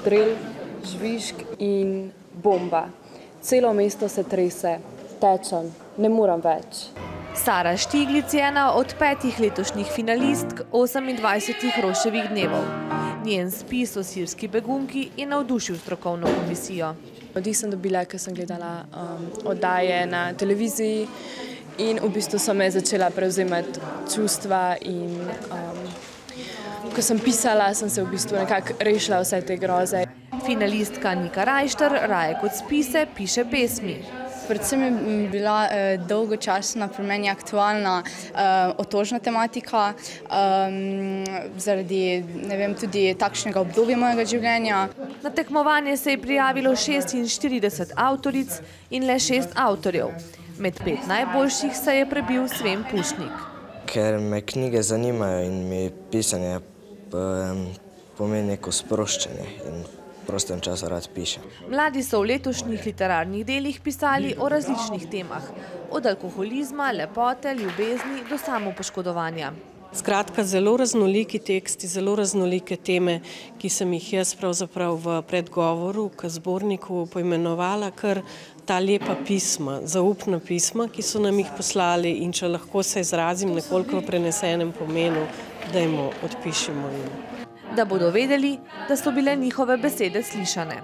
strel, žvižg in bomba. Celo mesto se trese, tečem, ne morem več. Sara Štiglic je ena od 5 letošnjih finalistk 28 Roševih dnevov. Njen spis o sirski begunki je navdušil strokovno komisijo. Navdih sem dobila, ker sem gledala oddaje na televiziji in v bistvu so me začela prevzemati čustva in ko sem pisala, sem se v bistvu nekako rešila vse te groze. Finalistka Nika Rajšter raje kot spise piše pesmi. Predvsem je bila dolgočasna pri meni aktualna otožna tematika zaradi, ne vem, tudi takšnega obdobja mojega življenja. Na tekmovanje se je prijavilo 46 avtoric in le 6 avtorjev. Med 5 najboljših se je prebil Sven Pušnik. Ker me knjige zanimajo in mi pisanje pomeni neko sproščanje in v prostem času rad pišem. Mladi so v letošnjih literarnih delih pisali o različnih temah, od alkoholizma, lepote, ljubezni do samopoškodovanja. Skratka, zelo raznoliki teksti, zelo raznolike teme, ki sem jih jaz pravzaprav v predgovoru k zborniku poimenovala kar ta lepa pisma, zaupna pisma, ki so nam jih poslali, in če lahko se izrazim nekoliko v prenesenem pomenu, dajmo, odpišimo jim. Da bodo vedeli, da so bile njihove besede slišane.